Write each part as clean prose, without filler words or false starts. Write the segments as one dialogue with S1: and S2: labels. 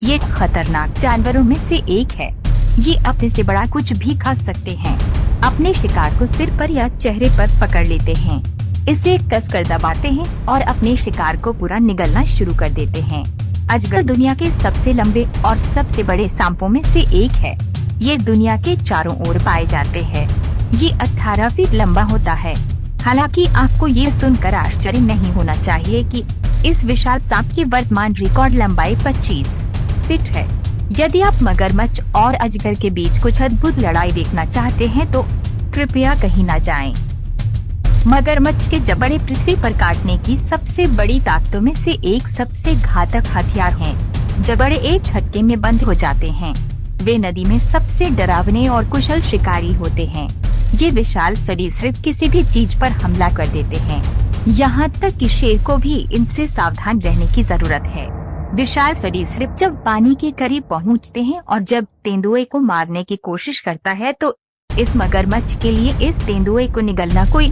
S1: ये खतरनाक जानवरों में से एक है। ये अपने से बड़ा कुछ भी खा सकते हैं। अपने शिकार को सिर पर या चेहरे पर पकड़ लेते हैं, इसे कसकर दबाते हैं और अपने शिकार को पूरा निगलना शुरू कर देते हैं। अजगर दुनिया के सबसे लंबे और सबसे बड़े सांपों में से एक है। ये दुनिया के चारों ओर पाए जाते हैं। ये 18 फीट लंबा होता है। हालांकि आपको ये सुनकर आश्चर्य नहीं होना चाहिए कि इस विशाल सांप की वर्तमान रिकॉर्ड लंबाई 25 फीट है। यदि आप मगरमच्छ और अजगर के बीच कुछ अद्भुत लड़ाई देखना चाहते हैं तो कृपया कहीं न जाएं। मगरमच्छ के जबड़े पृथ्वी पर काटने की सबसे बड़ी ताकतों में से एक सबसे घातक हथियार हैं। जबड़े एक झटके में बंद हो जाते हैं। वे नदी में सबसे डरावने और कुशल शिकारी होते हैं। ये विशाल सरीसृप किसी भी चीज पर हमला कर देते हैं, यहाँ तक कि शेर को भी इनसे सावधान रहने की जरूरत है। विशाल सरीसृप जब पानी के करीब पहुँचते हैं और जब तेंदुए को मारने की कोशिश करता है तो इस मगरमच्छ के लिए इस तेंदुए को निगलना कोई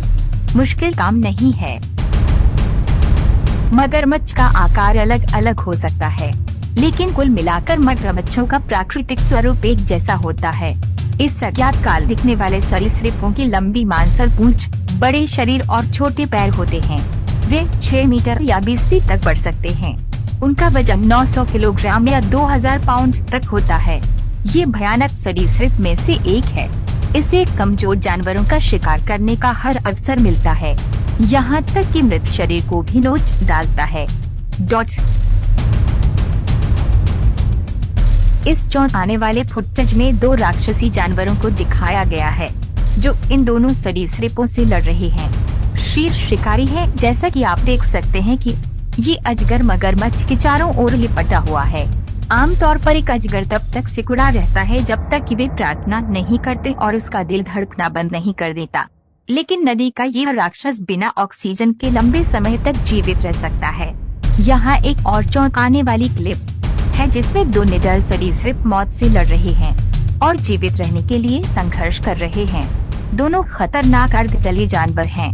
S1: मुश्किल काम नहीं है। मगरमच्छ का आकार अलग अलग हो सकता है, लेकिन कुल मिलाकर मगरमच्छों का प्राकृतिक स्वरूप एक जैसा होता है। इस अज्ञात काल दिखने वाले सरीसृपों की लंबी मांसल पूंछ, बड़े शरीर और छोटे पैर होते हैं। वे 6 मीटर या 20 फीट तक बढ़ सकते हैं। उनका वजन 900 किलोग्राम या 2000 पाउंड तक होता है। ये भयानक सरीसृप में से एक है। इसे कमजोर जानवरों का शिकार करने का हर अवसर मिलता है, यहाँ तक कि मृत शरीर को भी नोच डालता है। इस चौंकाने वाले फुटेज में 2 राक्षसी जानवरों को दिखाया गया है जो इन दोनों सरीसृपों से लड़ रहे हैं। शीर्ष शिकारी है। जैसा कि आप देख सकते हैं कि ये अजगर मगरमच्छ के चारों ओर लिपटा हुआ है। आमतौर पर एक अजगर तब तक सिकुड़ा रहता है जब तक कि वे प्रार्थना नहीं करते और उसका दिल धड़कना बंद नहीं कर देता। लेकिन नदी का यह राक्षस बिना ऑक्सीजन के लंबे समय तक जीवित रह सकता है। यहाँ एक और चौंकाने वाली क्लिप है जिसमें 2 निडर सरीसृप मौत से लड़ रहे हैं और जीवित रहने के लिए संघर्ष कर रहे हैं। दोनों खतरनाक अर्धजलीय जानवर हैं,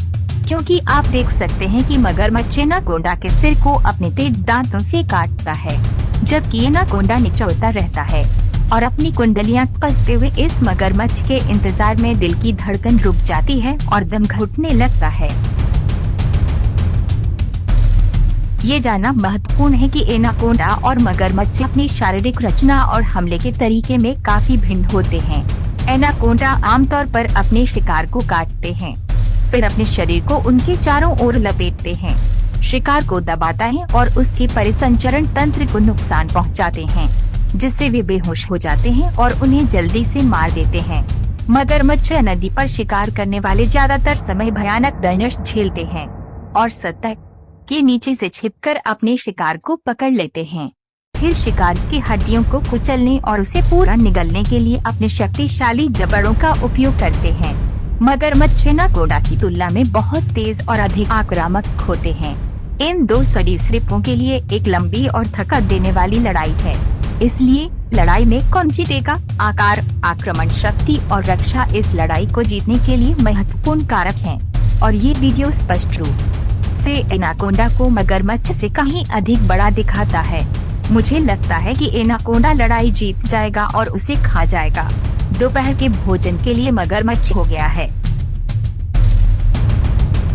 S1: क्योंकि आप देख सकते हैं कि मगरमच्छ एनाकोंडा के सिर को अपने तेज दांतों से काटता है, जबकि एनाकोंडा निचोड़ता रहता है और अपनी कुंडलियां कसते हुए इस मगरमच्छ के इंतजार में दिल की धड़कन रुक जाती है और दम घुटने लगता है। ये जानना महत्वपूर्ण है कि एनाकोंडा और मगरमच्छ अपनी शारीरिक रचना और हमले के तरीके में काफी भिन्न होते हैं। एनाकोंडा आमतौर पर अपने शिकार को काटते हैं, फिर अपने शरीर को उनके चारों ओर लपेटते हैं, शिकार को दबाता है और उसके परिसंचरण तंत्र को नुकसान पहुंचाते हैं, जिससे वे बेहोश हो जाते हैं और उन्हें जल्दी से मार देते हैं। मगरमच्छ नदी पर शिकार करने वाले ज्यादातर समय भयानक दंश झेलते हैं और सतह के नीचे से छिपकर अपने शिकार को पकड़ लेते हैं। फिर शिकार की हड्डियों को कुचलने और उसे पूरा निगलने के लिए अपने शक्तिशाली जबड़ों का उपयोग करते हैं। मगरमच्छ एनाकोंडा की तुलना में बहुत तेज और अधिक आक्रामक होते हैं। इन 2 सरीसृपों के लिए एक लंबी और थका देने वाली लड़ाई है। इसलिए लड़ाई में कौन जीतेगा? आकार, आक्रमण शक्ति और रक्षा इस लड़ाई को जीतने के लिए महत्वपूर्ण कारक हैं। और ये वीडियो स्पष्ट रूप से एनाकोंडा को मगरमच्छ से कहीं अधिक बड़ा दिखाता है। मुझे लगता है कि एनाकोंडा लड़ाई जीत जाएगा और उसे खा जाएगा। दोपहर के भोजन के लिए मगरमच्छ हो गया है।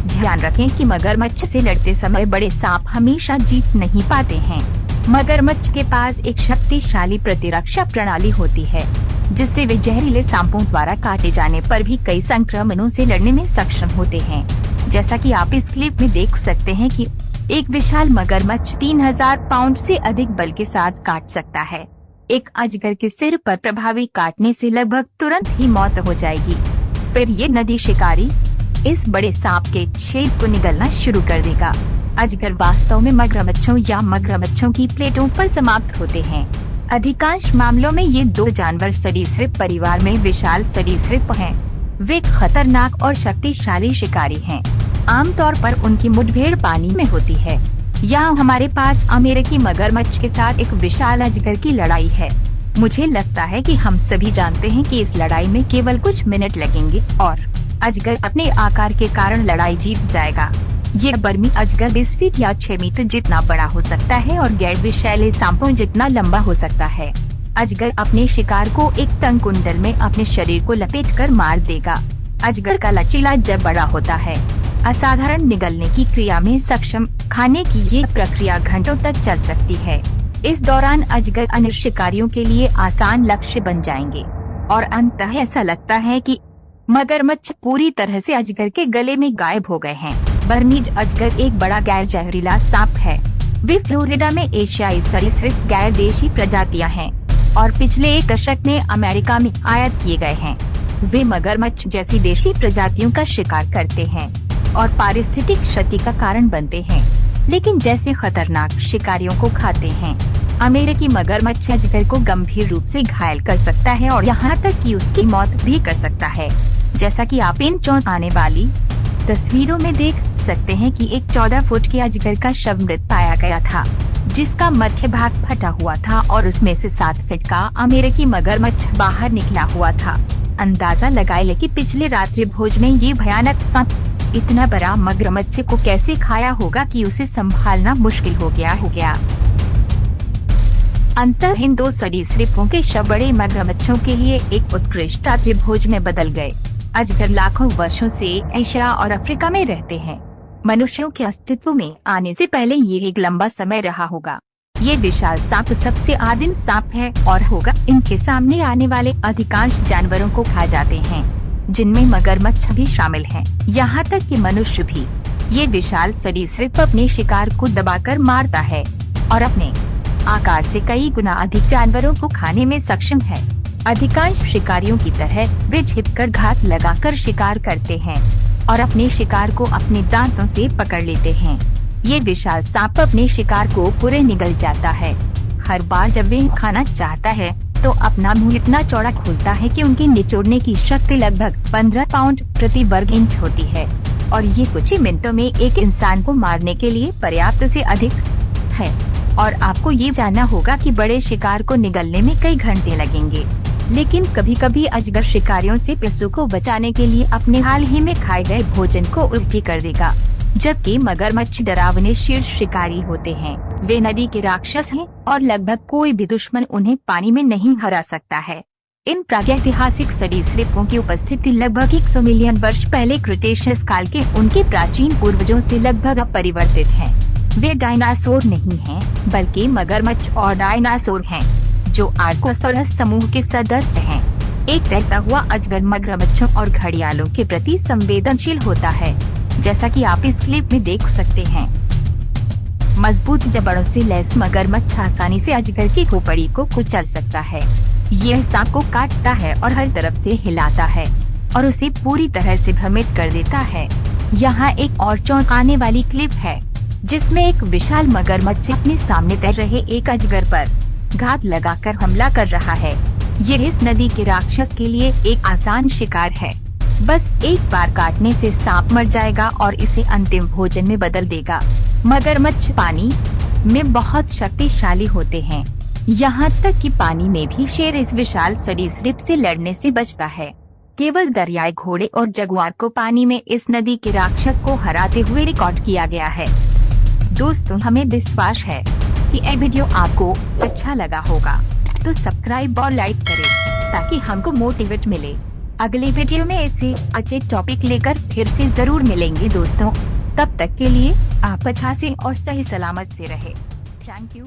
S1: ध्यान रखें कि मगरमच्छ से लड़ते समय बड़े सांप हमेशा जीत नहीं पाते हैं। मगरमच्छ के पास एक शक्तिशाली प्रतिरक्षा प्रणाली होती है, जिससे वे जहरीले सांपों द्वारा काटे जाने पर भी कई संक्रमणों से लड़ने में सक्षम होते हैं। जैसा कि आप इस क्लिप में देख सकते हैं कि एक विशाल मगरमच्छ 3000 पाउंड से अधिक बल के साथ काट सकता है। एक अजगर के सिर पर प्रभावी काटने से लगभग तुरंत ही मौत हो जाएगी। फिर ये नदी शिकारी इस बड़े सांप के छेद को निगलना शुरू कर देगा। अजगर वास्तव में मगरमच्छों या मगरमच्छों की प्लेटों पर समाप्त होते हैं। अधिकांश मामलों में ये 2 जानवर सरीसृप परिवार में विशाल सरीसृप हैं। वे खतरनाक और शक्तिशाली शिकारी हैं। आमतौर पर उनकी मुठभेड़ पानी में होती है। यहाँ हमारे पास अमेरिकी मगरमच्छ के साथ एक विशाल अजगर की लड़ाई है। मुझे लगता है कि हम सभी जानते हैं कि इस लड़ाई में केवल कुछ मिनट लगेंगे और अजगर अपने आकार के कारण लड़ाई जीत जाएगा। ये बर्मी अजगर 20 फीट या 6 मीटर जितना बड़ा हो सकता है और गैर विषैले सांपों जितना लंबा हो सकता है। अजगर अपने शिकार को एक तंग कुंडल में अपने शरीर को लपेटकर मार देगा। अजगर का लचीला जब बड़ा होता है, असाधारण निगलने की क्रिया में सक्षम, खाने की ये प्रक्रिया घंटों तक चल सकती है। इस दौरान अजगर अन्य शिकारियों के लिए आसान लक्ष्य बन जाएंगे और अंततः ऐसा लगता है कि मगरमच्छ पूरी तरह से अजगर के गले में गायब हो गए हैं। बर्मीज अजगर एक बड़ा गैर जहरीला सांप है। वे फ्लोरिडा में एशियाई सरीसृप गैर देशी प्रजातियां हैं और पिछले 1 दशक में अमेरिका में आयात किए गए हैं। वे मगरमच्छ जैसी देशी प्रजातियों का शिकार करते हैं और पारिस्थितिक क्षति का कारण बनते हैं, लेकिन जैसे खतरनाक शिकारियों को खाते हैं। अमेरिकी मगरमच्छ अजगर को गंभीर रूप से घायल कर सकता है और यहाँ तक कि उसकी मौत भी कर सकता है, जैसा कि आप इन आने वाली तस्वीरों में देख सकते हैं कि एक 14 फुट के अजगर का शव मृत पाया गया था, जिसका मध्य भाग फटा हुआ था और उसमें से 7 फीट का अमेरिकी मगरमच्छ बाहर निकला हुआ था। अंदाजा लगाए ले कि पिछले रात्रि भोज में ये भयानक सांप इतना बड़ा मगरमच्छ को कैसे खाया होगा कि उसे संभालना मुश्किल हो गया। अंतर इन 2 सरीसृपों के शव बड़े मगरमच्छों के लिए एक उत्कृष्ट रात्रि भोज में बदल गए। अजगर लाखों वर्षों से एशिया और अफ्रीका में रहते हैं। मनुष्यों के अस्तित्व में आने से पहले ये एक लंबा समय रहा होगा। ये विशाल सांप सबसे आदिम सांप है और होगा। इनके सामने आने वाले अधिकांश जानवरों को खा जाते हैं, जिनमें मगरमच्छ भी शामिल हैं, यहाँ तक कि मनुष्य भी। ये विशाल सरीसृप अपने शिकार को दबाकर मारता है और अपने आकार से कई गुना अधिक जानवरों को खाने में सक्षम है। अधिकांश शिकारियों की तरह वे छिपकर घात लगाकर शिकार करते हैं और अपने शिकार को अपने दांतों से पकड़ लेते हैं। ये विशाल सांप अपने शिकार को पूरे निगल जाता है। हर बार जब वे खाना चाहता है तो अपना मुंह इतना चौड़ा खोलता है कि उनकी निचोड़ने की शक्ति लगभग 15 पाउंड प्रति वर्ग इंच होती है और ये कुछ ही मिनटों में एक इंसान को मारने के लिए पर्याप्त से अधिक है। और आपको ये जानना होगा कि बड़े शिकार को निगलने में कई घंटे लगेंगे, लेकिन कभी कभी अजगर शिकारियों से पशु को बचाने के लिए अपने हाल ही में खाए गए भोजन को उल्टी कर देगा। जबकि मगरमच्छ डरावने शीर्ष शिकारी होते हैं। वे नदी के राक्षस हैं और लगभग कोई भी दुश्मन उन्हें पानी में नहीं हरा सकता है। इन प्रागैतिहासिक सरीसृपों की उपस्थिति लगभग 100 मिलियन वर्ष पहले क्रिटेशियस काल के उनके प्राचीन पूर्वजों से लगभग अपरिवर्तित हैं। वे डायनासोर नहीं हैं, बल्कि मगरमच्छ और डायनासोर हैं, जो आर्कोसौरस समूह के सदस्य हैं। एक तैरता हुआ अजगर मगरमच्छों और घड़ियालों के प्रति संवेदनशील होता है, जैसा कि आप इस क्लिप में देख सकते हैं। मजबूत जबड़ों से लैस मगरमच्छ आसानी से अजगर की खोपड़ी को कुचल सकता है। यह सांप को काटता है और हर तरफ से हिलाता है और उसे पूरी तरह से भ्रमित कर देता है। यहाँ एक और चौंकाने वाली क्लिप है, जिसमें एक विशाल मगरमच्छ अपने सामने तैर रहे एक अजगर पर घात लगाकर हमला कर रहा है। ये इस नदी के राक्षस के लिए एक आसान शिकार है। बस एक बार काटने से सांप मर जाएगा और इसे अंतिम भोजन में बदल देगा। मगरमच्छ पानी में बहुत शक्तिशाली होते हैं, यहाँ तक कि पानी में भी शेर इस विशाल सरीसृप से लड़ने से बचता है। केवल दरियाई घोड़े और जगुआर को पानी में इस नदी के राक्षस को हराते हुए रिकॉर्ड किया गया है। दोस्तों, हमें विश्वास है कि यह वीडियो आपको अच्छा लगा होगा, तो सब्सक्राइब और लाइक करें ताकि हमको मोटिवेट मिले। अगले वीडियो में ऐसे अच्छे टॉपिक लेकर फिर से जरूर मिलेंगे दोस्तों। तब तक के लिए आप अच्छा से और सही सलामत से रहे। Thank you.